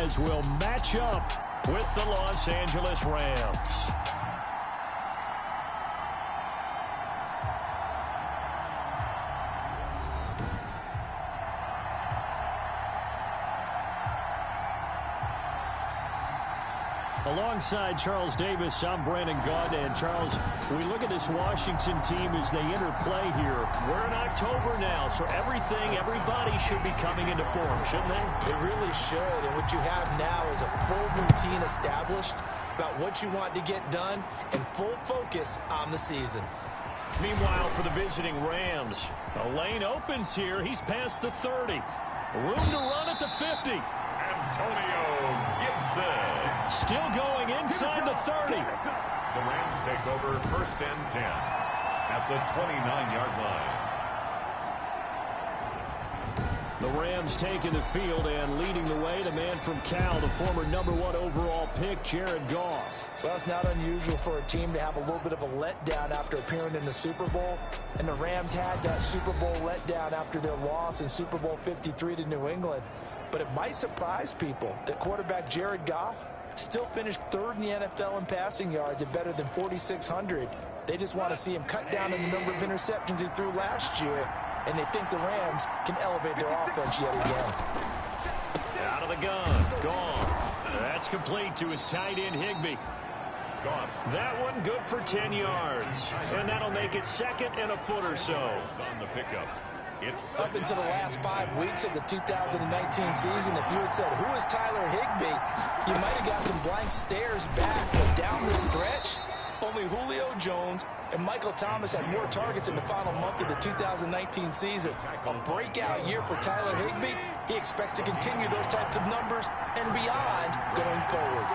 franchise will match up with the Los Angeles Rams. Alongside Charles Davis, I'm Brandon Gunn. And Charles, we look at this Washington team as they interplay here. We're in October now, so everybody should be coming into form, shouldn't they? They really should. And what you have now is a full routine established about what you want to get done and full focus on the season. Meanwhile, for the visiting Rams, a lane opens here. He's past the 30. Room to run at the 50. Antonio Gibson. Still going inside the 30. The Rams take over 1st and 10 at the 29-yard line. The Rams taking the field and leading the way, the man from Cal, the former #1 overall pick, Jared Goff. Well, it's not unusual for a team to have a little bit of a letdown after appearing in the Super Bowl. And the Rams had that Super Bowl letdown after their loss in Super Bowl 53 to New England. But it might surprise people that quarterback Jared Goff still finished 3rd in the NFL in passing yards at better than 4,600. They just want to see him cut down on the number of interceptions he threw last year, and they think the Rams can elevate their offense yet again. Out of the gun, Goff. That's complete to his tight end, Higbee. That one good for 10 yards, and that'll make it 2nd and a foot or so. On the pickup. It's up until the last 5 weeks of the 2019 season, if you had said, who is Tyler Higbee, you might have got some blank stares back. But down the stretch, only Julio Jones and Michael Thomas had more targets in the final month of the 2019 season. A breakout year for Tyler Higbee. He expects to continue those types of numbers and beyond going forward.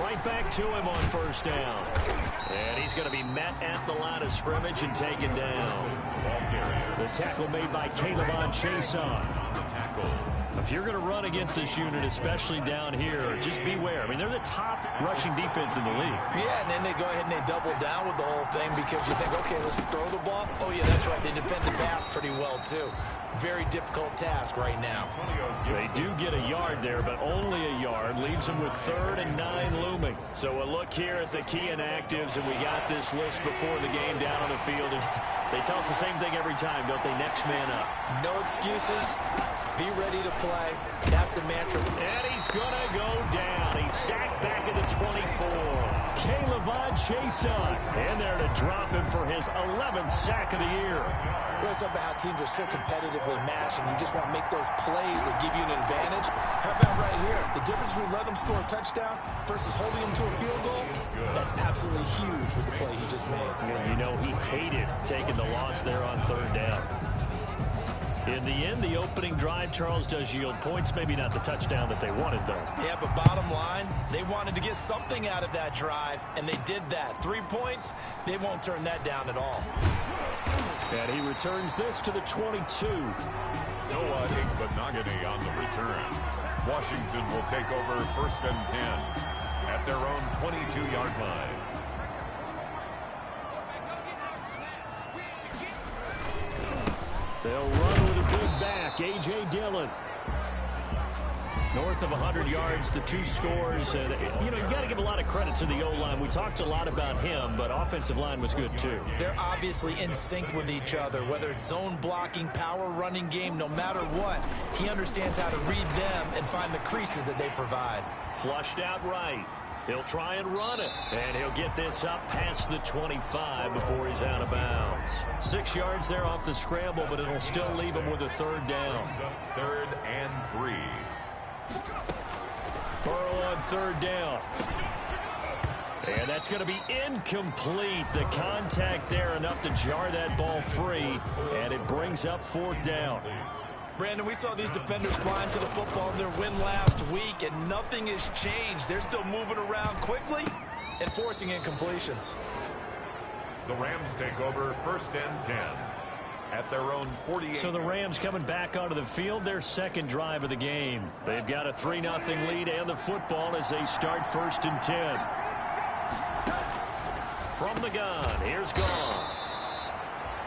Right back to him on 1st down. And he's going to be met at the line of scrimmage and taken down. The tackle made by Caleb Chason. If you're going to run against this unit, especially down here, just beware. I mean, they're the top rushing defense in the league. Yeah, and then they go ahead and they double down with the whole thing because you think, okay, let's throw the ball. Oh, yeah, that's right. They defend the pass pretty well, too. Very difficult task right now. They do get a yard there, but only a yard. Leaves them with 3rd and 9 looming. So a look here at the key inactives, and we got this list before the game down on the field. And they tell us the same thing every time, don't they? Next man up. No excuses. Be ready to play. That's the mantra. And he's going to go down. He's sacked back at the 24. Caleb Chason in there to drop him for his 11th sack of the year. Well, it's about how teams are so competitively matched, and you just want to make those plays that give you an advantage. How about right here? The difference between letting them score a touchdown versus holding them to a field goal, that's absolutely huge with the play he just made. And you know, he hated taking the loss there on 3rd down. In the end, the opening drive, Charles, does yield points. Maybe not the touchdown that they wanted, though. Yeah, but bottom line, they wanted to get something out of that drive, and they did that. 3 points, they won't turn that down at all. And he returns this to the 22. Noah Igbenogany on the return. Washington will take over 1st and 10 at their own 22-yard line. They'll run with a good back, A.J. Dillon. North of 100 yards, the 2 scores. And, you know, you got to give a lot of credit to the O-line. We talked a lot about him, but offensive line was good, too. They're obviously in sync with each other, whether it's zone blocking, power running game, no matter what. He understands how to read them and find the creases that they provide. Flushed out right. He'll try and run it, and he'll get this up past the 25 before he's out of bounds. 6 yards there off the scramble, but it'll still leave him with a 3rd down. 3rd and 3. Burrow on 3rd down. And that's going to be incomplete. The contact there enough to jar that ball free, and it brings up 4th down. Brandon, we saw these defenders flying to the football in their win last week, and nothing has changed. They're still moving around quickly and forcing incompletions. The Rams take over 1st and 10 at their own 48. So the Rams coming back onto the field, their 2nd drive of the game. They've got a 3-0 lead and the football as they start 1st and 10. From the gun, here's Goff.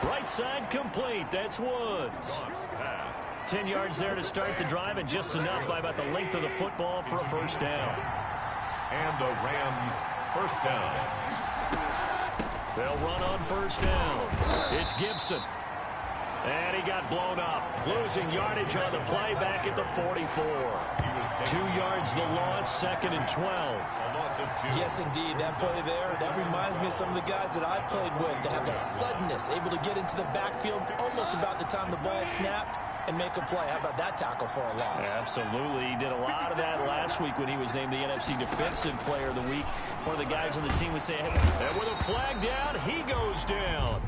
Right side complete. That's Woods. 10 yards there to start the drive, and just enough by about the length of the football for a first down. And the Rams first down. They'll run on first down. It's Gibson. And he got blown up. Losing yardage on the play back at the 44. 2 yards the loss, 2nd and 12. Yes, indeed. That play there, that reminds me of some of the guys that I played with that have that suddenness, able to get into the backfield almost about the time the ball snapped and make a play. How about that tackle for a loss? Absolutely. He did a lot of that last week when he was named the NFC Defensive Player of the Week. One of the guys on the team was saying, hey, and with a flag down, he goes down.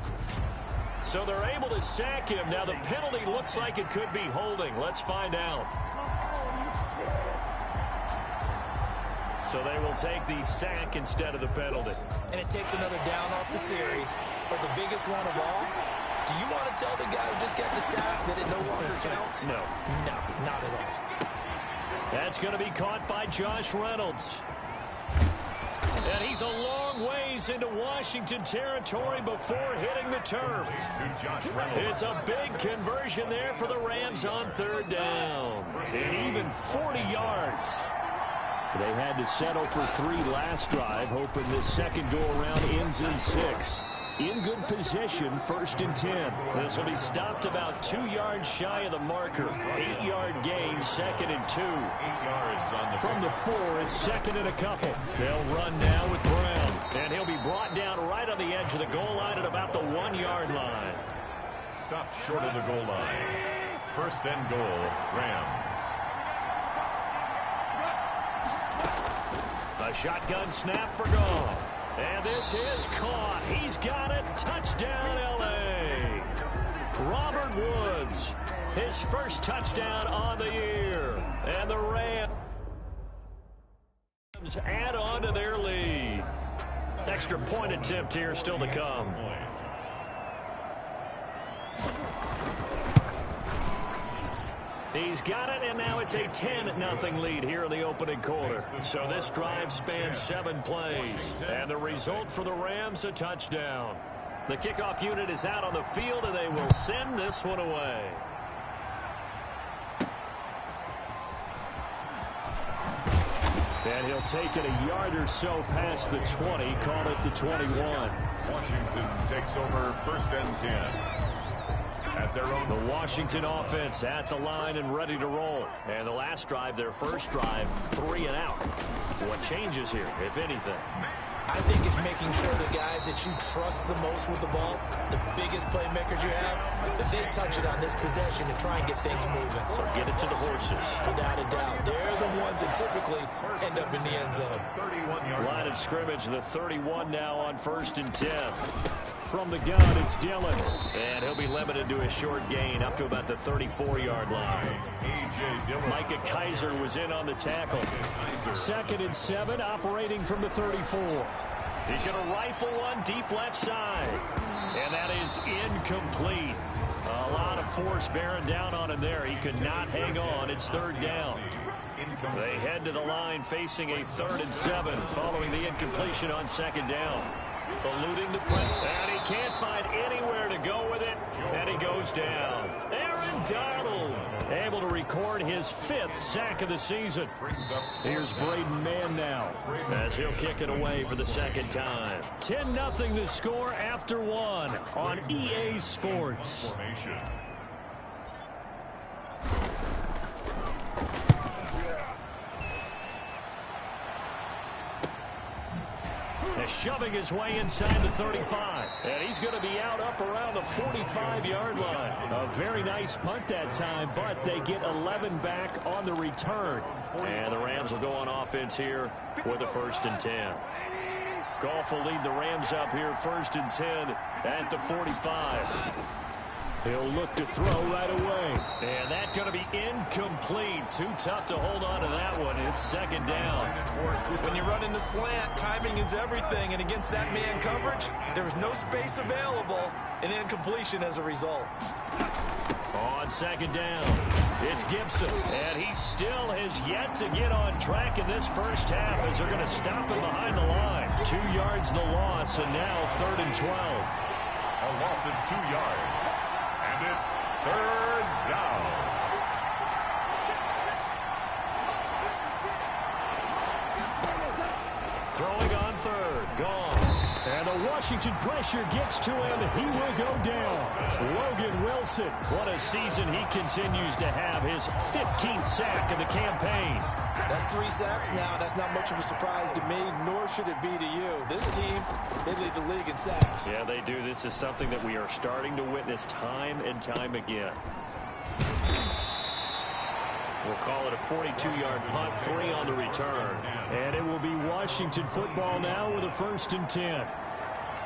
So they're able to sack him. Now the penalty looks like it could be holding. Let's find out. So they will take the sack instead of the penalty. And it takes another down off the series. But the biggest one of all, do you want to tell the guy who just got the sack that it no longer counts? No. No, not at all. That's going to be caught by Josh Reynolds. And he's a long ways into Washington territory before hitting the turf. It's a big conversion there for the Rams on 3rd down. And even 40 yards. They had to settle for 3 last drive, hoping this second go-around ends in 6. In good position, 1st and 10. This will be stopped about 2 yards shy of the marker. 8-yard gain, 2nd and 2. 8 yards on the from the 4, it's 2nd and a couple. They'll run now with Brown, and he'll be brought down right on the edge of the goal line at about the 1-yard line. Stopped short of the goal line. 1st and goal, Rams. A shotgun snap for Goff. And this is caught. He's got it. Touchdown, L.A. Robert Woods, his first touchdown on the year. And the Rams add on to their lead. Extra point attempt here still to come. He's got it, and now it's a 10-0 lead here in the opening quarter. So this drive spans 7 plays. And the result for the Rams, a touchdown. The kickoff unit is out on the field, and they will send this one away. And he'll take it a yard or so past the 20, call it the 21. Washington takes over 1st and 10. At their own. The Washington offense at the line and ready to roll. And the last drive, their first drive, 3 and out. So what changes here, if anything? I think it's making sure the guys that you trust the most with the ball, the biggest playmakers you have, that they touch it on this possession and try and get things moving. So get it to the horses. Without a doubt. They're the ones that typically end up in the end zone. Line of scrimmage, the 31 now on 1st and 10. From the gun, it's Dillon. And he'll be limited to a short gain up to about the 34-yard line. Micah Kaiser was in on the tackle. 2nd and 7, operating from the 34. He's going to rifle one deep left side. And that is incomplete. A lot of force bearing down on him there. He could not hang on. It's 3rd down. They head to the line facing a 3rd and 7 following the incompletion on 2nd down. Eluding the play, and he can't find anywhere to go with it, and he goes down. Aaron Donald able to record his 5th sack of the season. Here's Braden Mann now as he'll kick it away for the 2nd time. 10-0 the score after 1 on EA Sports. Shoving his way inside the 35. And he's going to be out up around the 45-yard line. A very nice punt that time, but they get 11 back on the return. And the Rams will go on offense here with a 1st and 10. Goff will lead the Rams up here 1st and 10 at the 45. He'll look to throw right away. And that's going to be incomplete. Too tough to hold on to that one. It's 2nd down. When you run in the slant, timing is everything. And against that man coverage, there was no space available. An incompletion as a result. On 2nd down, it's Gibson. And he still has yet to get on track in this first half as they're going to stop him behind the line. 2 yards the loss, and now 3rd and 12. a loss of 2 yards. And it's 3rd down. Throwing on 3rd. Gone. And the Washington pressure gets to him. He will go down. Logan Wilson. What a season he continues to have. His 15th sack in the campaign. That's 3 sacks now. That's not much of a surprise to me, nor should it be to you. This team, they lead the league in sacks. Yeah, they do. This is something that we are starting to witness time and time again. We'll call it a 42-yard punt, 3 on the return. And it will be Washington football now with a 1st and 10.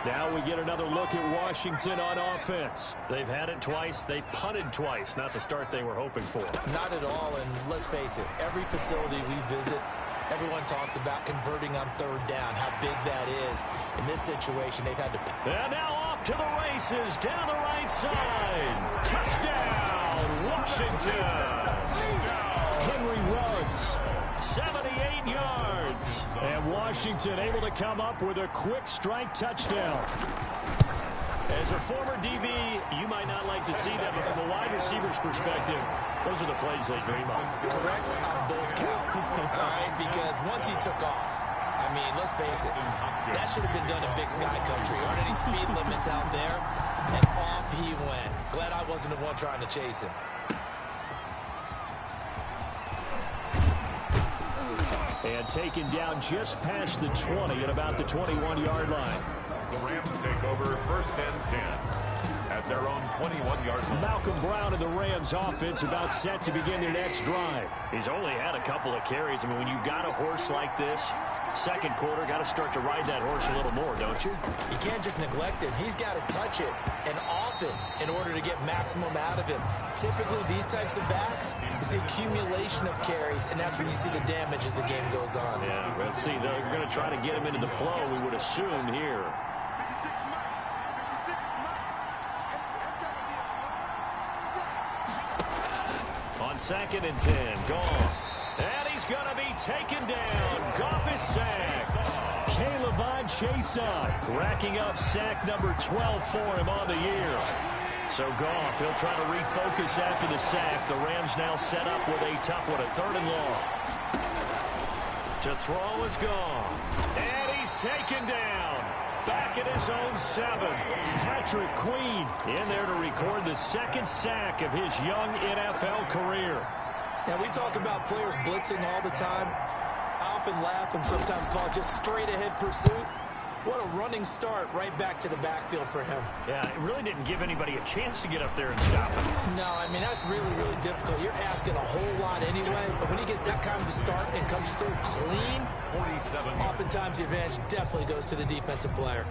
Now we get another look at Washington on offense. They've had it twice. They've punted twice. Not the start they were hoping for. Not at all, and let's face it, every facility we visit, everyone talks about converting on 3rd down, how big that is. In this situation, they've had to... And now off to the races, down the right side. Touchdown, Washington. Henry runs 78 yards. And Washington able to come up with a quick strike touchdown. As a former DB, you might not like to see that, but from a wide receiver's perspective, those are the plays they dream of. Correct on both counts, all right? Because once he took off, I mean, let's face it, that should have been done in Big Sky Country. Aren't any speed limits out there? And off he went. Glad I wasn't the one trying to chase him. And taken down just past the 20 at about the 21-yard line. The Rams take over 1st and 10 at their own 21-yard line. Malcolm Brown and the Rams offense about set to begin their next drive. He's only had a couple of carries. I mean, when you've got a horse like this, 2nd quarter, got to start to ride that horse a little more, don't you? You can't just neglect it. He's got to touch it and off it in order to get maximum out of him. Typically, these types of backs is the accumulation of carries, and that's when you see the damage as the game goes on. Yeah, let's see. They're going to try to get him into the flow, we would assume here. On 2nd and 10, Goff. And he's going to be taken down. Goff is sacked. Caleb Chason racking up sack number 12 for him on the year. So Goff, he'll try to refocus after the sack. The Rams now set up with a tough one, a 3rd and long. To throw is Goff. And he's taken down. Back at his own 7. Patrick Queen in there to record the 2nd sack of his young NFL career. Now, we talk about players blitzing all the time. I often laugh and sometimes call it just straight-ahead pursuit. What a running start right back to the backfield for him. Yeah, it really didn't give anybody a chance to get up there and stop him. No, I mean, that's really, really difficult. You're asking a whole lot anyway, but when he gets that kind of a start and comes through clean, oftentimes the advantage definitely goes to the defensive player.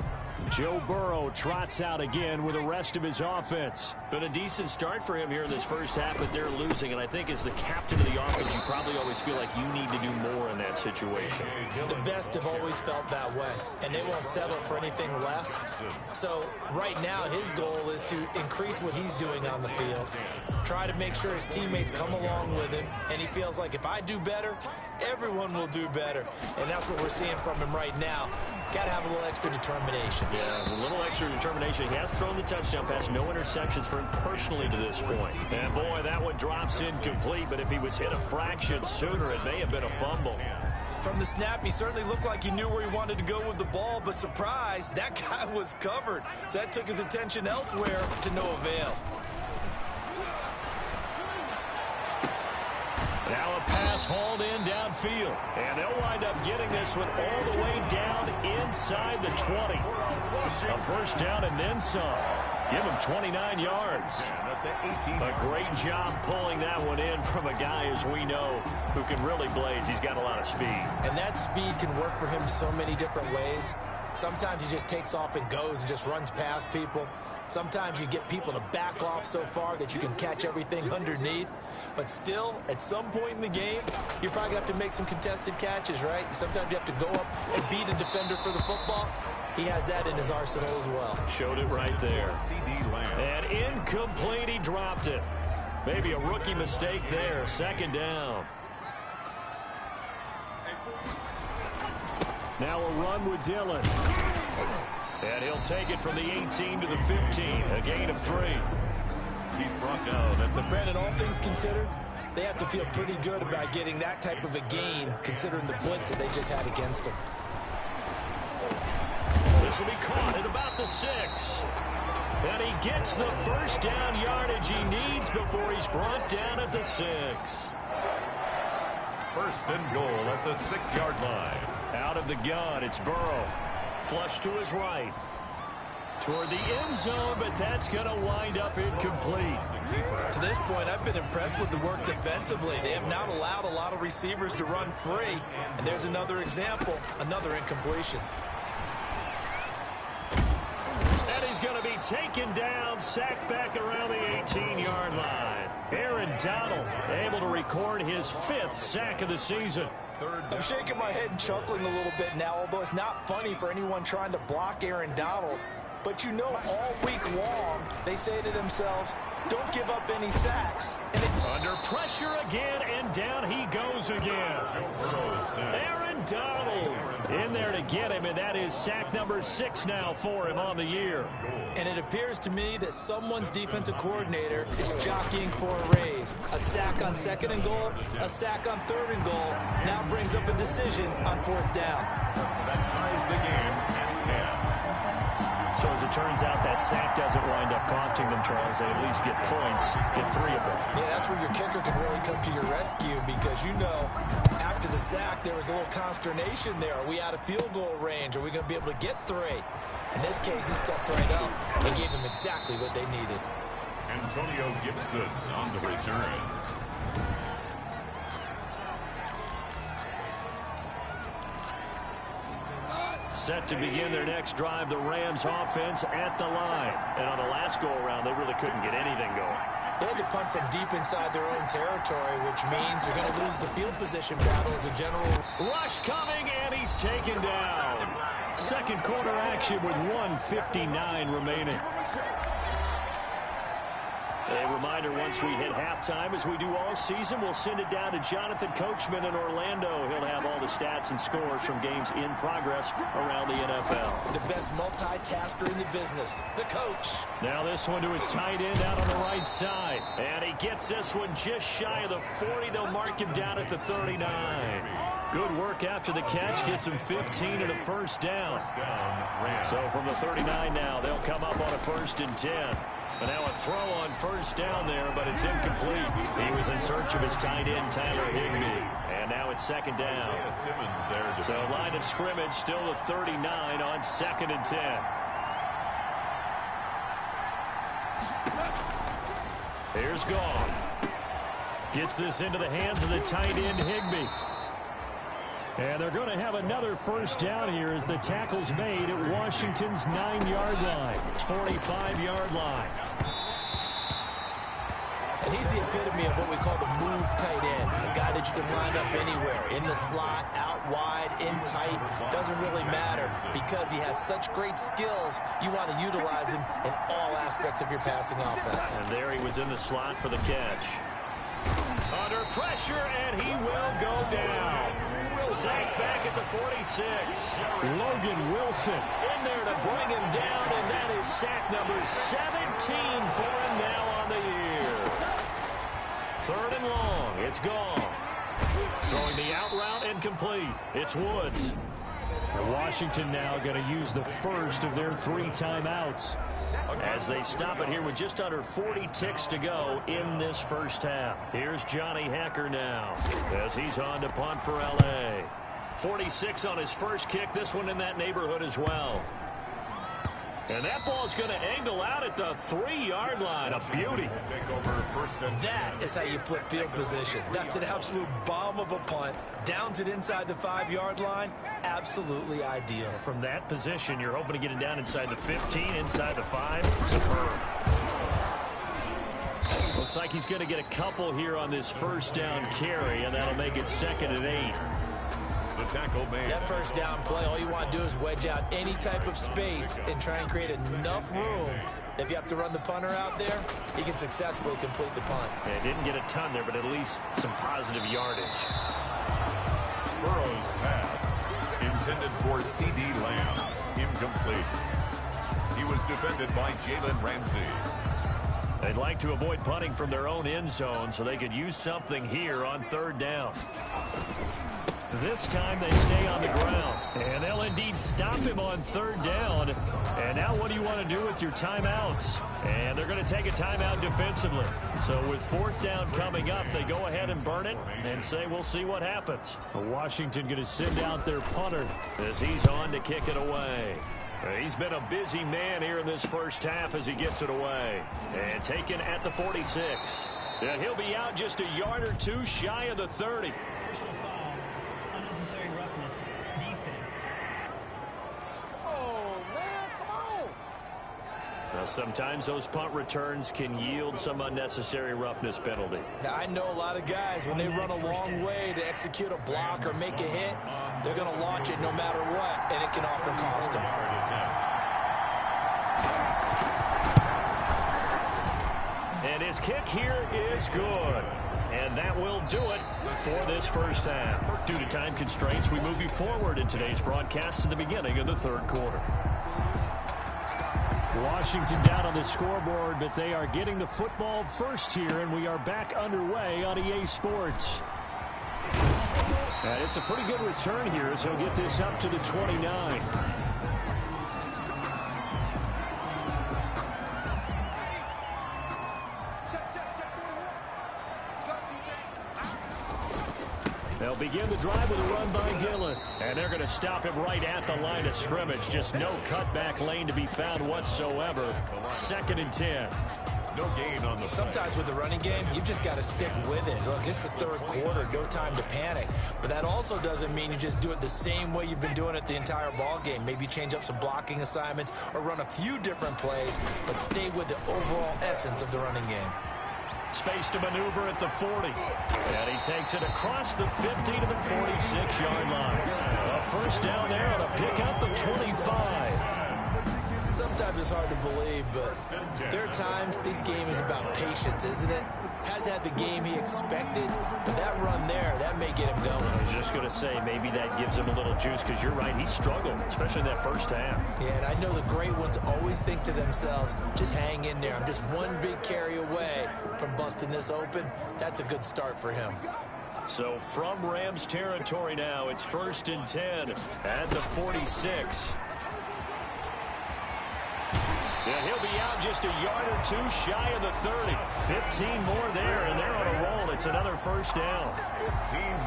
Joe Burrow trots out again with the rest of his offense. Been a decent start for him here in this 1st half, but they're losing. And I think as the captain of the offense, you probably always feel like you need to do more in that situation. The best have always felt that way, and they won't settle for anything less. So right now, his goal is to increase what he's doing on the field, try to make sure his teammates come along with him, and he feels like if I do better, everyone will do better. And that's what we're seeing from him right now. Got to have a little extra determination. Yeah, a little extra determination. He has thrown the touchdown pass. No interceptions for him personally to this point. And, boy, that one drops incomplete. But if he was hit a fraction sooner, it may have been a fumble. From the snap, he certainly looked like he knew where he wanted to go with the ball. But surprise, that guy was covered. So that took his attention elsewhere to no avail. Now a pass hauled in downfield. And they'll wind up getting this one all the way down inside the 20. A 1st down and then some. Give him 29 yards. A great job pulling that one in from a guy, as we know, who can really blaze. He's got a lot of speed. And that speed can work for him so many different ways. Sometimes he just takes off and goes and just runs past people. Sometimes you get people to back off so far that you can catch everything underneath. But still, at some point in the game, you're probably going to have to make some contested catches, right? Sometimes you have to go up and beat a defender for the football. He has that in his arsenal as well. Showed it right there. And incomplete, he dropped it. Maybe a rookie mistake there. 2nd down. Now a run with Dillon. And he'll take it from the 18 to the 15, a gain of 3. He's brought down at the... Brandon, all things considered, they have to feel pretty good about getting that type of a gain, considering the blitz that they just had against them. This will be caught at about the 6. And he gets the first down yardage he needs before he's brought down at the 6. First and goal at the 6-yard line. Out of the gun, it's Burrow. Flush to his right. Toward the end zone, but that's going to wind up incomplete. To this point, I've been impressed with the work defensively. They have not allowed a lot of receivers to run free. And there's another example, another incompletion. And he's going to be taken down, sacked back around the 18-yard line. Aaron Donald able to record his 5th sack of the season. I'm shaking my head and chuckling a little bit now, although it's not funny for anyone trying to block Aaron Donald. But you know, all week long, they say to themselves, don't give up any sacks. Under pressure again, and down he goes again. Aaron Donald in there to get him, and that is sack number 6 now for him on the year. And it appears to me that someone's defensive coordinator is jockeying for a raise. A sack on 2nd and goal, a sack on 3rd and goal, now brings up a decision on 4th down. That ties the game at 10. So as it turns out, that sack doesn't wind up costing them, Charles. They at least get points in 3 of them. Yeah, that's where your kicker can really come to your rescue, because you know, after the sack, there was a little consternation there. Are we out of field goal range? Are we going to be able to get 3? In this case, he stepped right up and gave them exactly what they needed. Antonio Gibson on the return. Set to begin their next drive, the Rams offense at the line. And on the last go-around, they really couldn't get anything going. They had to punt from deep inside their own territory, which means you're going to lose the field position battle as a general. Rush coming, and he's taken down. Second quarter action with 1:59 remaining. A reminder, once we hit halftime, as we do all season, we'll send it down to Jonathan Coachman in Orlando. He'll have all the stats and scores from games in progress around the NFL. The best multitasker in the business, the coach. Now this one to his tight end out on the right side. And he gets this one just shy of the 40. They'll mark him down at the 39. Good work after the catch. Gets him 15 and a first down. So from the 39 now, they'll come up on a 1st and 10. And now a throw on first down there, but it's incomplete. He was in search of his tight end, Tyler Higbee. And now it's 2nd down. So line of scrimmage still the 39 on 2nd and 10. Here's Gone. Gets this into the hands of the tight end, Higbee. And they're going to have another first down here as the tackle's made at Washington's 9-yard line. 45-yard line. And he's the epitome of what we call the move tight end. A guy that you can line up anywhere. In the slot, out wide, in tight. Doesn't really matter because he has such great skills. You want to utilize him in all aspects of your passing offense. And there he was in the slot for the catch. Under pressure, and he will go down. Sacked back at the 46. Logan Wilson in there to bring him down, and that is sack number 17 for him now on the year. 3rd and long. It's Gone. Throwing the out route and complete. It's Woods. Washington now going to use the first of their 3 timeouts as they stop it here with just under 40 ticks to go in this first half. Here's Johnny Hacker now as he's on to punt for L.A. 46 on his first kick. This one in that neighborhood as well. And that ball's going to angle out at the 3-yard line. A beauty. That is how you flip field position. That's an absolute bomb of a punt. Downs it inside the 5-yard line. Absolutely ideal. From that position, you're hoping to get it down inside the 15, inside the 5. Superb. Looks like he's going to get a couple here on this first down carry, and that'll make it 2nd and 8. The tackle made. That first down play, all you want to do is wedge out any type of space and try and create enough room. If you have to run the punter out there, he can successfully complete the punt. Yeah, didn't get a ton there, but at least some positive yardage. Burrow's pass intended for C.D. Lamb. Incomplete. He was defended by Jalen Ramsey. They'd like to avoid punting from their own end zone so they could use something here on third down. This time they stay on the ground, and they'll indeed stop him on third down. And now what do you want to do with your timeouts? And they're going to take a timeout defensively. So with fourth down coming up, they go ahead and burn it and say we'll see what happens. Washington going to send out their punter as he's on to kick it away. He's been a busy man here in this first half as he gets it away. And taken at the 46. And he'll be out just a yard or two shy of the 30. Personal foul. Unnecessary roughness. Defense. Oh, man, come on. Now, sometimes those punt returns can yield some unnecessary roughness penalty. Now, I know a lot of guys, when they run a long way to execute a block or make a hit, they're going to launch it no matter what, and it can often cost them. And his kick here is good. And that will do it for this first half. Due to time constraints, we move you forward in today's broadcast to the beginning of the third quarter. Washington down on the scoreboard, but they are getting the football first here, and we are back underway on EA Sports. And it's a pretty good return here as he'll get this up to the 29. They'll begin the drive with a run by Dillon. And they're going to stop him right at the line of scrimmage. Just no cutback lane to be found whatsoever. 2nd and 10. No gain on the Sometimes with the running game, you've just got to stick with it. Look, it's the third quarter, no time to panic. But that also doesn't mean you just do it the same way you've been doing it the entire ball game. Maybe change up some blocking assignments or run a few different plays, but stay with the overall essence of the running game. Space to maneuver at the 40. And he takes it across the 50 to the 46-yard line. A first down there on a pickup of 25. Sometimes it's hard to believe, but there are times this game is about patience, isn't it? Has had the game he expected, but that run there, that may get him going. I was just going to say, maybe that gives him a little juice, because you're right, he struggled, especially in that first half. Yeah, and I know the great ones always think to themselves, just hang in there. I'm just one big carry away from busting this open. That's a good start for him. So from Rams territory now, it's 1st and 10 at the 46. Yeah, he'll be out just a yard or two shy of the 30. 15 more there, and they're on a roll. It's another first down.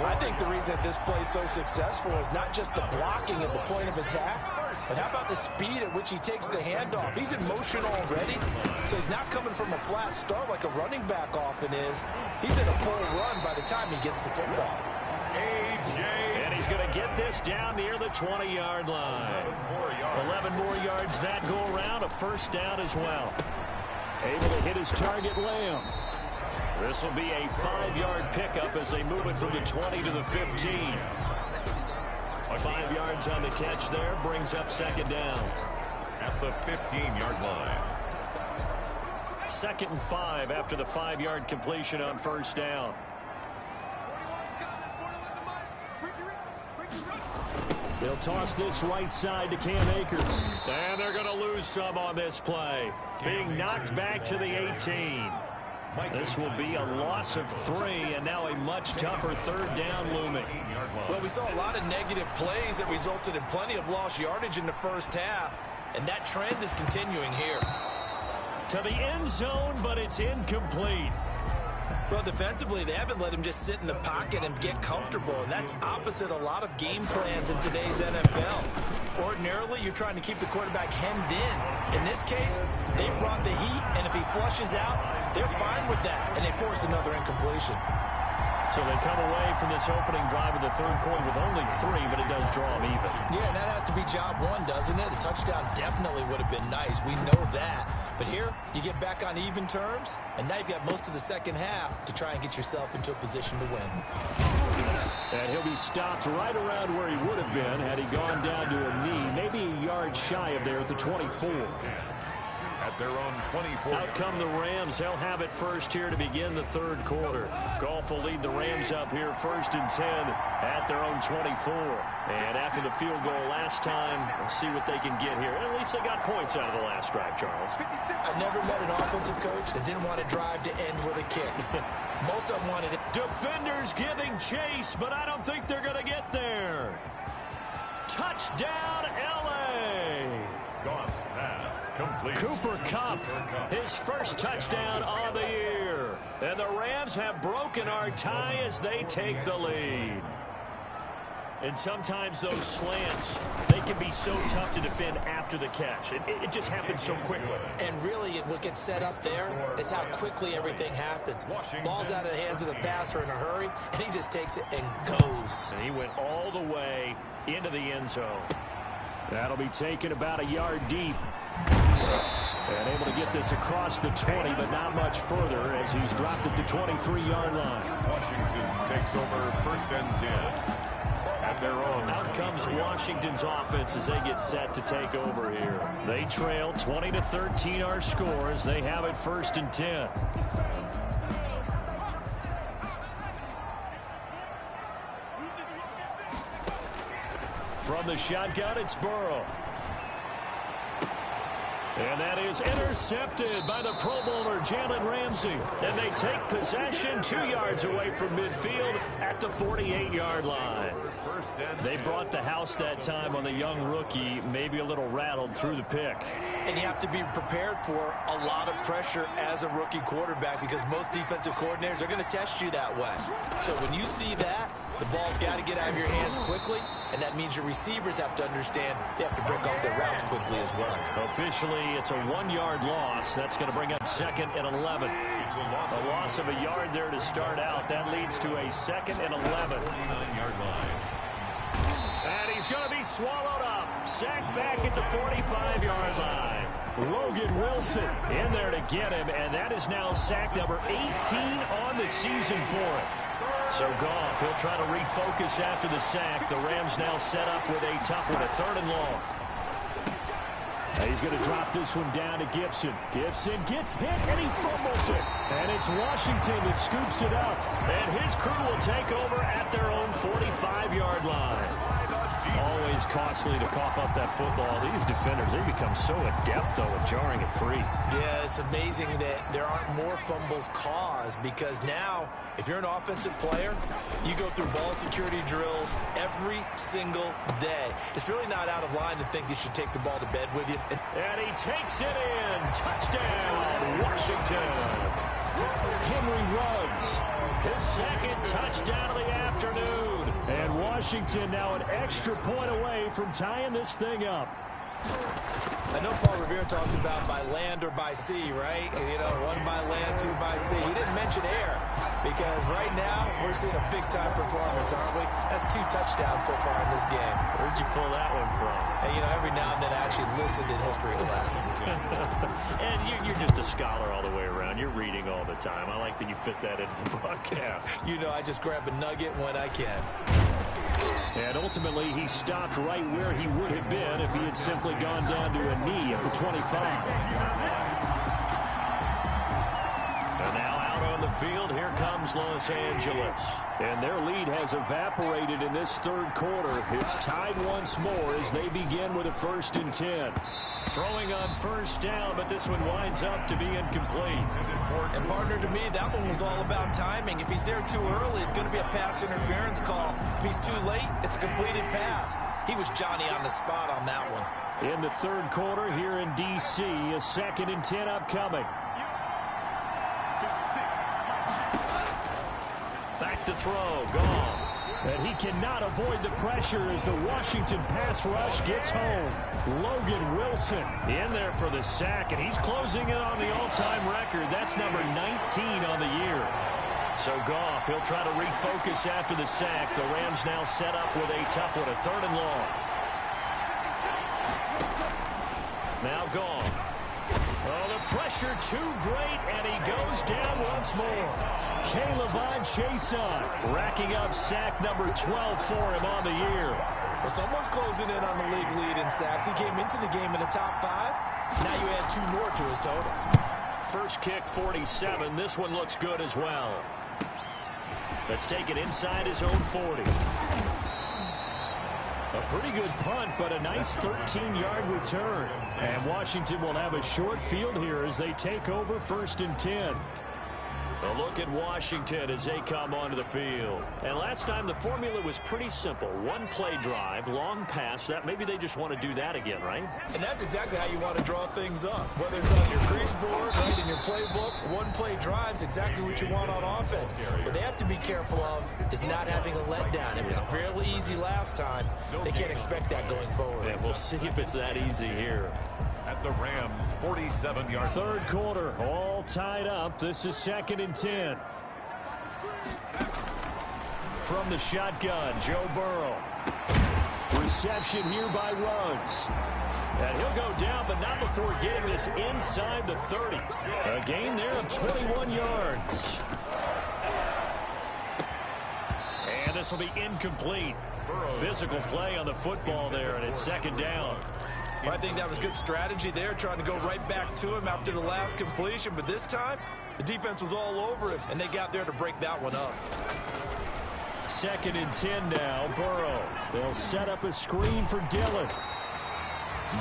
I think the reason this play is so successful is not just the blocking at the point of attack, but how about the speed at which he takes the handoff? He's in motion already, so he's not coming from a flat start like a running back often is. He's in a full run by the time he gets the football. And he's going to get this down near the 20-yard line. 11 more yards that go around, a first down as well. Able to hit his target, Lamb. This will be a 5-yard pickup as they move it from the 20 to the 15. 5 yards on the catch there, brings up 2nd down. At the 15-yard line. 2nd and 5 after the 5-yard completion on first down. They'll toss this right side to Cam Akers. And they're going to lose some on this play. Being knocked back to the 18. This will be a loss of 3, and now a much tougher 3rd down looming. Well, we saw a lot of negative plays that resulted in plenty of lost yardage in the first half, and that trend is continuing here. To the end zone, but it's incomplete. Well, defensively, they haven't let him just sit in the pocket and get comfortable, and that's opposite a lot of game plans in today's NFL. Ordinarily, you're trying to keep the quarterback hemmed in. In this case, they brought the heat, and if he flushes out, they're fine with that, and they force another incompletion. So they come away from this opening drive in the third quarter with only 3, but it does draw them even. Yeah, and that has to be job 1, doesn't it? A touchdown definitely would have been nice. We know that. But here, you get back on even terms, and now you've got most of the second half to try and get yourself into a position to win. And he'll be stopped right around where he would have been had he gone down to a knee, maybe a yard shy of there at the 24. At at their own 24. Out come the Rams. They'll have it first here to begin the third quarter. Goff will lead the Rams up here 1st and 10 at their own 24. And after the field goal last time, we'll see what they can get here. At least they got points out of the last drive, Charles. I've never met an offensive coach that didn't want to drive to end with a kick. Most of them wanted it. Defenders giving chase, but I don't think they're going to get there. Touchdown, L.A. Goff's pass complete. Cooper Kupp, his first touchdown on the year. And the Rams have broken our tie as they take the lead. And sometimes those slants, they can be so tough to defend after the catch. It just happens so quickly. And really, what gets set up there is how quickly everything happens. Ball's out of the hands of the passer in a hurry, and he just takes it and goes. And he went all the way into the end zone. That'll be taken about a yard deep. And able to get this across the 20, but not much further as he's dropped it to 23-yard line. Washington takes over 1st and 10. At their own. Out comes Washington's offense as they get set to take over here. They trail 20-13 our score as they have it 1st and 10. From the shotgun, it's Burrow. And that is intercepted by the Pro Bowler, Jalen Ramsey. And they take possession 2 yards away from midfield at the 48-yard line. They brought the house that time on the young rookie, maybe a little rattled through the pick. And you have to be prepared for a lot of pressure as a rookie quarterback because most defensive coordinators are going to test you that way. So when you see that, the ball's got to get out of your hands quickly, and that means your receivers have to understand they have to break off their routes quickly as well. Officially, it's a 1-yard loss. That's going to bring up 2nd and 11. A loss of a yard there to start out. That leads to a 2nd and 11. 49-yard line. And he's going to be swallowed up. Sacked back at the 45-yard line. Logan Wilson in there to get him, and that is now sack number 18 on the season for him. So Goff, he'll try to refocus after the sack. The Rams now set up with a tough one, a 3rd and long. He's going to drop this one down to Gibson. Gibson gets hit, and he fumbles it. And it's Washington that scoops it up. And his crew will take over at their own 45-yard line. Always costly to cough up that football. These defenders, they become so adept, though, at jarring it free. Yeah, it's amazing that there aren't more fumbles caused because now, if you're an offensive player, you go through ball security drills every single day. It's really not out of line to think you should take the ball to bed with you. And he takes it in. Touchdown, Washington. Henry Ruggs, his 2nd touchdown of the afternoon. And Washington now an extra point away from tying this thing up. I know Paul Revere talked about by land or by sea, right? You know, 1 by land, 2 by sea. He didn't mention air because right now we're seeing a big-time performance, aren't we? That's 2 touchdowns so far in this game. Where'd you pull that one from? And, you know, every now and then I actually listened in history class. And you're just a scholar all the way around. You're reading all the time. I like that you fit that into the broadcast. You know, I just grab a nugget when I can. And ultimately, he stopped right where he would have been if he had simply gone down to a knee at the 25. And now out on the field, here comes Los Angeles. And their lead has evaporated in this 3rd quarter. It's tied once more as they begin with a 1st and 10. Throwing on 1st down, but this one winds up to be incomplete. And partner, to me, that one was all about timing. If he's there too early, it's going to be a pass interference call. If he's too late, it's a completed pass. He was Johnny on the spot on that one. In the 3rd quarter here in D.C., a 2nd and 10 upcoming. Back to throw, Goff. And he cannot avoid the pressure as the Washington pass rush gets home. Logan Wilson in there for the sack, and he's closing in on the all-time record. That's number 19 on the year. So Goff, he'll try to refocus after the sack. The Rams now set up with a tough one, a 3rd and long. Now Goff. Oh, the pressure too great, and he goes down once more. Caleb Chason racking up sack number 12 for him on the year. Well, someone's closing in on the league lead in sacks. He came into the game in the top 5. Now you add 2 more to his total. First kick, 47. This one looks good as well. Let's take it inside his own 40. A pretty good punt, but a nice 13-yard return. And Washington will have a short field here as they take over 1st and 10. A look at Washington as they come onto the field. And last time the formula was pretty simple. 1-play drive, long pass. That maybe they just want to do that again, right? And that's exactly how you want to draw things up. Whether it's on your crease board, right, in your playbook, 1-play drive is exactly what you want on offense. What they have to be careful of is not having a letdown. It was fairly easy last time. They can't expect that going forward. Yeah, we'll see if it's that easy here. At the Rams' 47-yard. Third quarter, all tied up. This is 2nd and 10. From the shotgun, Joe Burrow. Reception here by Ruggs. And he'll go down, but not before getting this inside the 30. A gain there of 21 yards. And this will be incomplete. Physical play on the football there, and it's 2nd down. Well, I think that was good strategy there, trying to go right back to him after the last completion. But this time, the defense was all over him, and they got there to break that one up. 2nd and 10 now, Burrow. They'll set up a screen for Dillon.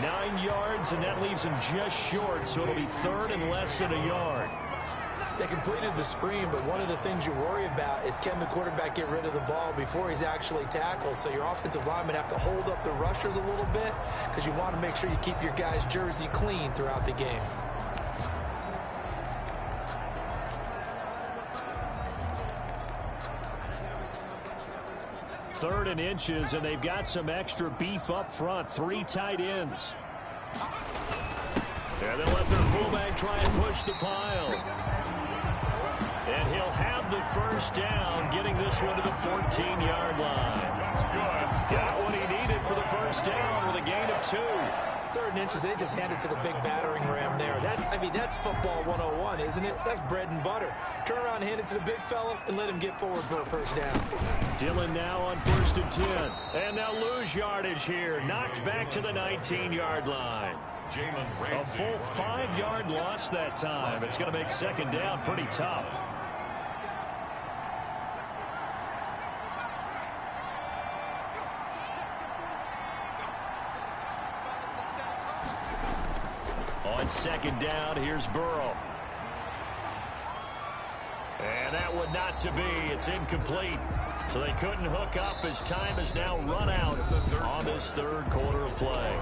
9 yards, and that leaves him just short, so it'll be 3rd and less than a yard. They completed the screen, but one of the things you worry about is can the quarterback get rid of the ball before he's actually tackled? So your offensive linemen have to hold up the rushers a little bit because you want to make sure you keep your guy's jersey clean throughout the game. Third and inches, and they've got some extra beef up front. 3 tight ends. And they'll let their fullback try and push the pile. And he'll have the first down, getting this one to the 14-yard line. That's good. Got what he needed for the first down with a gain of 2. 3rd and inches, they just handed to the big battering ram there. That's football 101, isn't it? That's bread and butter. Turn around, hand it to the big fella, and let him get forward for a first down. Dillon now on 1st and 10. And they'll lose yardage here. Knocked back to the 19-yard line. A full 5-yard loss that time. It's going to make 2nd down pretty tough. On 2nd down, here's Burrow. And that one not to be. It's incomplete. So they couldn't hook up as time is now run out on this 3rd quarter of play.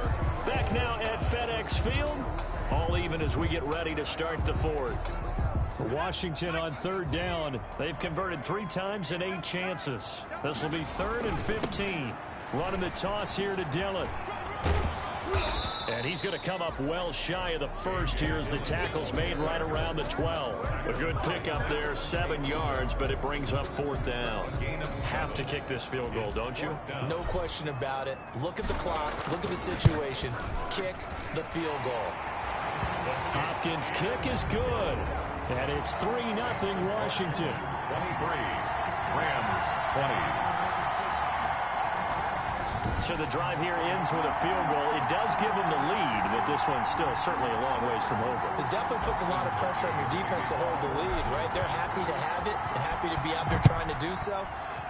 Back now at FedEx Field. All even as we get ready to start the 4th. Washington on 3rd down. They've converted 3 times in 8 chances. This will be 3rd and 15. Running the toss here to Dillon. And he's going to come up well shy of the first here as the tackle's made right around the 12. A good pickup there, 7 yards, but it brings up 4th down. Have to kick this field goal, don't you? No question about it. Look at the clock. Look at the situation. Kick the field goal. Hopkins' kick is good. And it's 3-0 Washington. 23. Rams 20. So the drive here ends with a field goal. It does give them the lead, but this one's still certainly a long ways from over. It definitely puts a lot of pressure on your defense to hold the lead, right? They're happy to have it and happy to be out there trying to do so.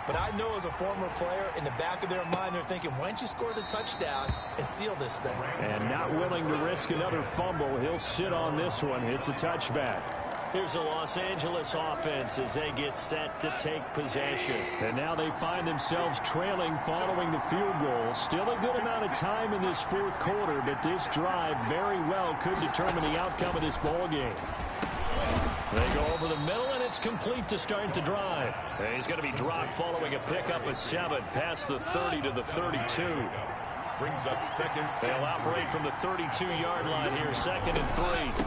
But I know as a former player, in the back of their mind, they're thinking, why don't you score the touchdown and seal this thing? And not willing to risk another fumble. He'll sit on this one. It's a touchback. Here's the Los Angeles offense as they get set to take possession. And now they find themselves trailing following the field goal. Still a good amount of time in this 4th quarter, but this drive very well could determine the outcome of this ball game. They go over the middle, and it's complete to start the drive. And he's going to be dropped following a pickup of 7 past the 30 to the 32. Brings up 2nd. They'll operate from the 32-yard line here, 2nd and 3.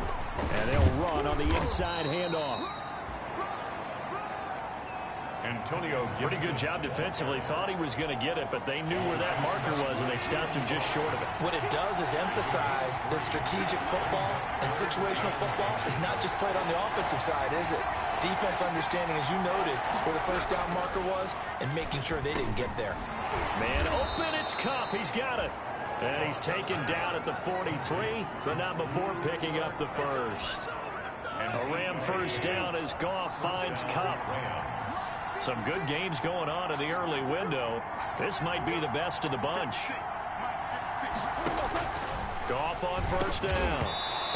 And they'll run on the inside handoff. Antonio Gibson. Pretty good job defensively. Thought he was going to get it, but they knew where that marker was, and they stopped him just short of it. What it does is emphasize that strategic football and situational football is not just played on the offensive side, is it? Defense understanding, as you noted, where the first down marker was and making sure they didn't get there. Man open, it's Kupp. He's got it. And he's taken down at the 43, but not before picking up the first. A Ram first down as Goff finds Kupp. Some good games going on in the early window. This might be the best of the bunch. Goff on first down.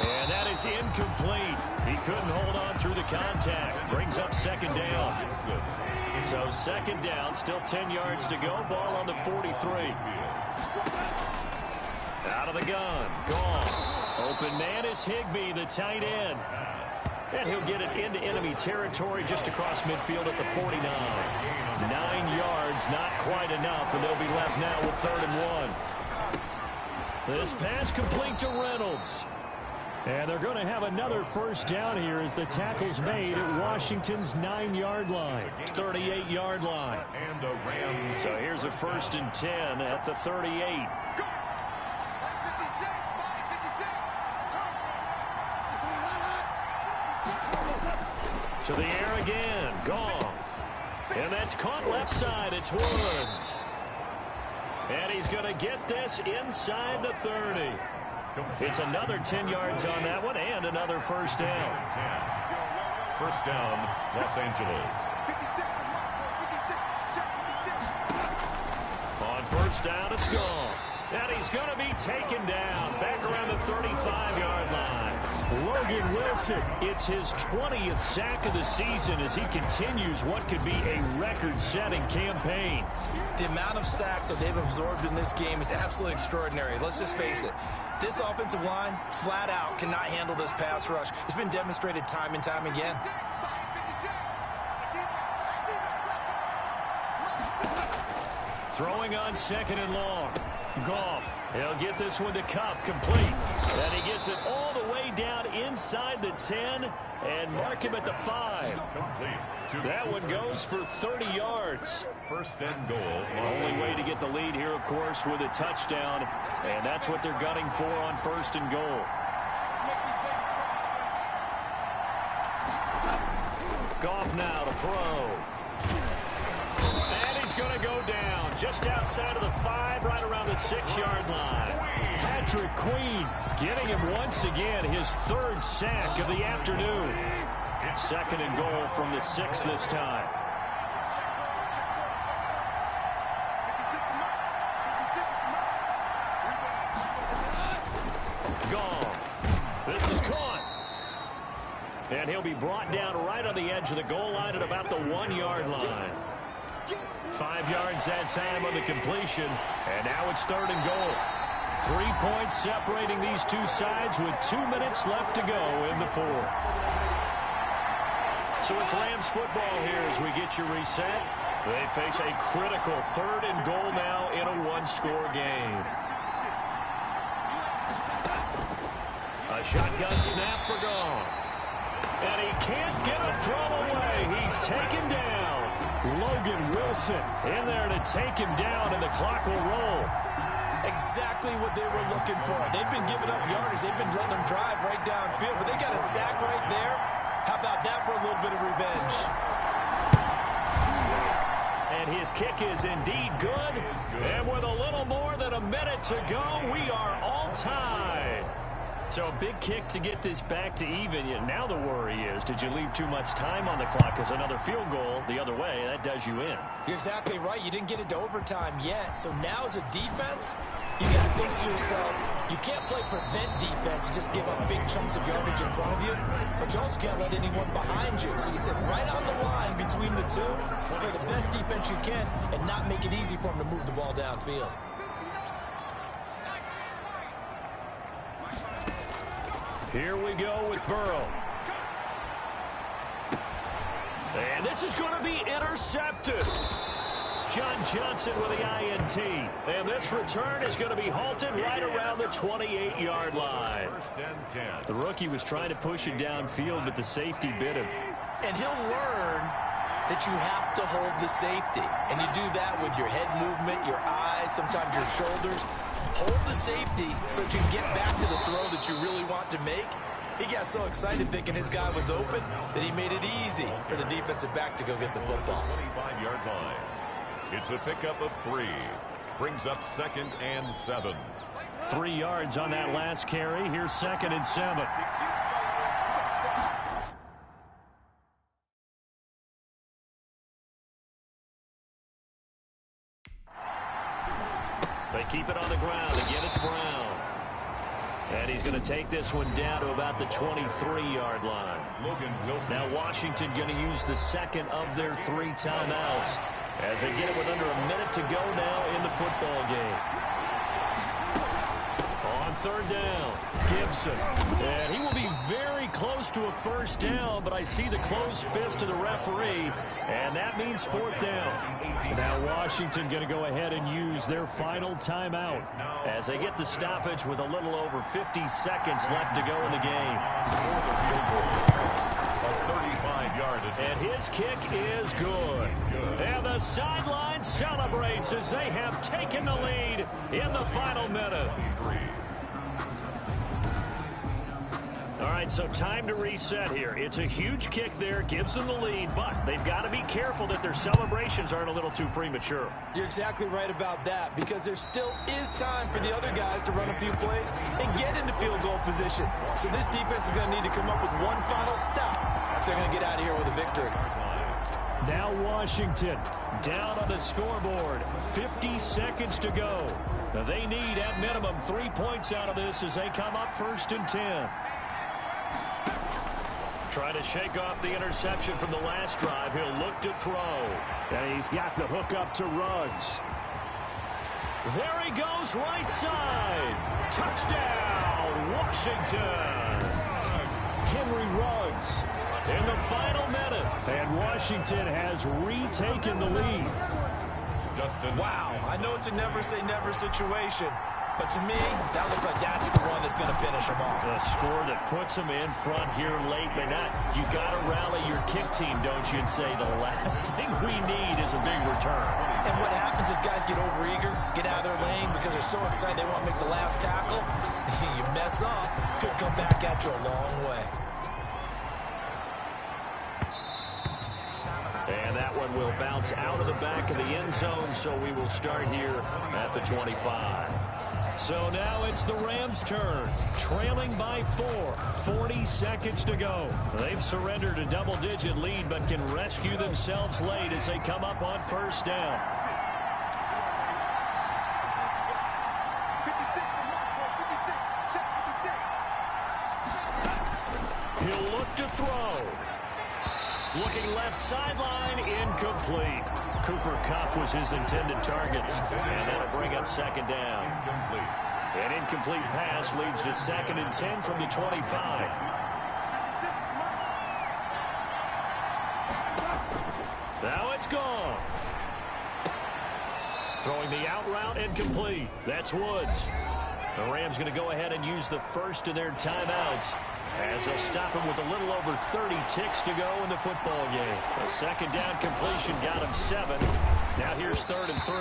And that is incomplete. He couldn't hold on through the contact. Brings up second down. So second down, still 10 yards to go. Ball on the 43. Out of the gun. Goff. Open man is Higbee, the tight end. And he'll get it into enemy territory just across midfield at the 49. 9 yards, not quite enough, and they'll be left now with 3rd and 1. This pass complete to Reynolds. And they're going to have another first down here as the tackle's made at Washington's 9-yard line. 38-yard line. So here's a 1st and 10 at the 38. To the air again. Goff. And that's caught left side. It's Woods. And he's going to get this inside the 30. It's another 10 yards on that one and another first down. First down, Los Angeles. On first down, it's gone. And he's going to be taken down back around the 35-yard line. Logan Wilson, it's his 20th sack of the season as he continues what could be a record-setting campaign. The amount of sacks that they've absorbed in this game is absolutely extraordinary. Let's just face it. This offensive line, flat out, cannot handle this pass rush. It's been demonstrated time and time again. Throwing on 2nd and long. Goff. He'll get this one to Kupp, complete. And he gets it all the way down inside the 10 and mark him at the 5. That one goes for 30 yards. First and goal. Only way to get the lead here, of course, with a touchdown. And that's what they're gunning for on 1st and goal. Goff now to throw. And he's going to go down just outside of the 5, right around the 6-yard line. Patrick Queen getting him once again his 3rd sack of the afternoon. 2nd and goal from the 6 this time. Goff. This is caught. And he'll be brought down right on the edge of the goal line at about the 1-yard line. 5 yards that time on the completion. And now it's 3rd and goal. 3 points separating these two sides with 2 minutes left to go in the 4th. So it's Rams football here as we get you reset. They face a critical 3rd and goal now in a 1-score game. A shotgun snap for Goff. And he can't get a throw away. He's taken down. Logan Wilson in there to take him down, and the clock will roll. Exactly what they were looking for. They've been giving up yardage. They've been letting them drive right downfield, but they got a sack right there. How about that for a little bit of revenge? And his kick is indeed good. And with a little more than a minute to go, we are all tied. So a big kick to get this back to even. Now the worry is, did you leave too much time on the clock? Because another field goal the other way, that does you in. You're exactly right. You didn't get into overtime yet. So now as a defense, you got to think to yourself, you can't play prevent defense and just give up big chunks of yardage in front of you. But you also can't let anyone behind you. So you sit right on the line between the two, play the best defense you can, and not make it easy for them to move the ball downfield. Here we go with Burrow. And this is going to be intercepted. John Johnson with the INT. And this return is going to be halted right around the 28-yard line. The rookie was trying to push it downfield, but the safety bit him. And he'll learn that you have to hold the safety. And you do that with your head movement, your eyes, sometimes your shoulders. Hold the safety so that you can get back to the throw that you really want to make. He got so excited thinking his guy was open that he made it easy for the defensive back to go get the football. 25-yard line. It's a pickup of 3. Brings up 2nd and 7. 3 yards on that last carry. Here's 2nd and 7. They keep it on the ground. Again, it's Brown. And he's going to take this one down to about the 23-yard line. Now Washington going to use the second of their 3 timeouts as they get it with under a minute to go now in the football game. On 3rd down, Gibson. And he will be very close to a 1st down, but I see the closed fist of the referee, and that means 4th down. Now Washington going to go ahead and use their final timeout as they get the stoppage with a little over 50 seconds left to go in the game. And his kick is good. And the sideline celebrates as they have taken the lead in the final minute. All right, so time to reset here. It's a huge kick there, gives them the lead, but they've got to be careful that their celebrations aren't a little too premature. You're exactly right about that, because there still is time for the other guys to run a few plays and get into field goal position. So this defense is going to need to come up with one final stop if they're going to get out of here with a victory. Now Washington down on the scoreboard. 50 seconds to go. Now they need at minimum 3 points out of this as they come up 1st and 10. Trying to shake off the interception from the last drive. He'll look to throw. And he's got the hook up to Ruggs. There he goes, right side. Touchdown, Washington. Henry Ruggs in the final minute. And Washington has retaken the lead. Wow, I know it's a never-say-never situation, but to me, that looks like that's the one that's going to finish them off. A score that puts them in front here late, but you got to rally your kick team, don't you, and say the last thing we need is a big return. And what happens is guys get overeager, get out of their lane because they're so excited they want to make the last tackle. You mess up, could come back at you a long way. And that one will bounce out of the back of the end zone, so we will start here at the 25. So now it's the Rams' turn, trailing by 4, 40 seconds to go. They've surrendered a double-digit lead, but can rescue themselves late as they come up on 1st down. He'll look to throw. Looking left sideline, incomplete. Cooper Kupp was his intended target, and that'll bring up 2nd down. An incomplete pass leads to 2nd and 10 from the 25. Now it's gone. Throwing the out route, incomplete. That's Woods. The Rams going to go ahead and use the first of their timeouts as they'll stop him with a little over 30 ticks to go in the football game. A 2nd down completion got him 7. Now here's 3rd and 3.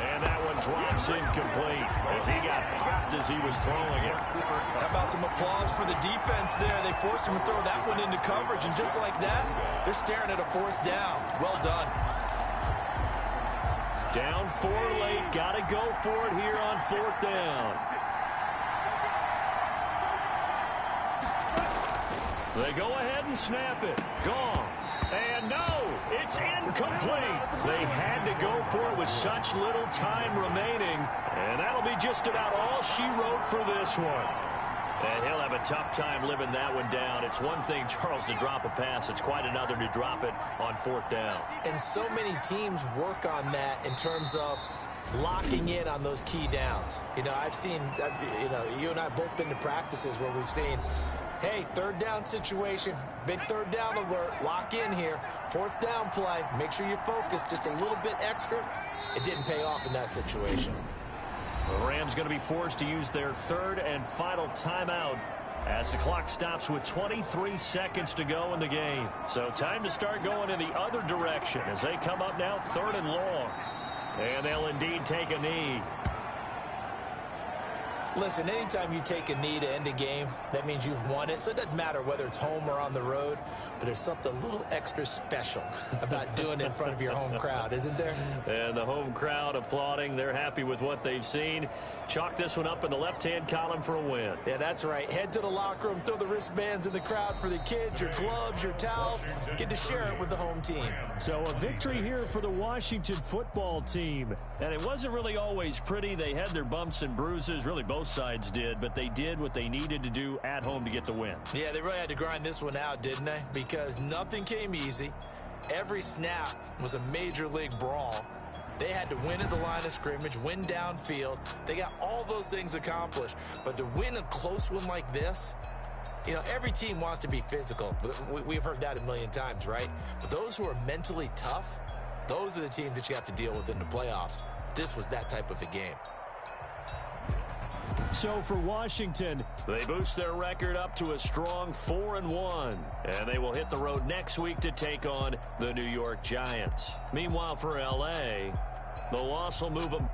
And that one drops incomplete as he got popped as he was throwing it. How about some applause for the defense there? They forced him to throw that one into coverage, and just like that, they're staring at a 4th down. Well done. Down 4 late. Got to go for it here on 4th down. They go ahead and snap it. Gone. And no, it's incomplete. They had to go for it with such little time remaining. And that'll be just about all she wrote for this one. And he'll have a tough time living that one down. It's one thing, Charles, to drop a pass. It's quite another to drop it on 4th down. And so many teams work on that in terms of locking in on those key downs. You know, I've seen, you and I both been to practices where we've seen, hey, 3rd down situation, big 3rd down alert, lock in here. 4th down play, make sure you focus just a little bit extra. It didn't pay off in that situation. The Rams going to be forced to use their 3rd and final timeout as the clock stops with 23 seconds to go in the game. So time to start going in the other direction as they come up now 3rd and long. And they'll indeed take a knee. Listen, anytime you take a knee to end a game, that means you've won it. So it doesn't matter whether it's home or on the road, but there's something a little extra special about doing it in front of your home crowd, isn't there? And the home crowd applauding. They're happy with what they've seen. Chalk this one up in the left-hand column for a win. Yeah, that's right. Head to the locker room, throw the wristbands in the crowd for the kids, your gloves, your towels. Get to share it with the home team. So a victory here for the Washington football team. And it wasn't really always pretty. They had their bumps and bruises. Really, both sides did. But they did what they needed to do at home to get the win. Yeah, they really had to grind this one out, didn't they? Because nothing came easy. Every snap was a major league brawl. They had to win at the line of scrimmage, win downfield. They got all those things accomplished. But to win a close one like this, you know, every team wants to be physical. We've heard that a million times, right? But those who are mentally tough, those are the teams that you have to deal with in the playoffs. This was that type of a game. So for Washington, they boost their record up to a strong 4-1. And they will hit the road next week to take on the New York Giants. Meanwhile, for L.A., the loss will move them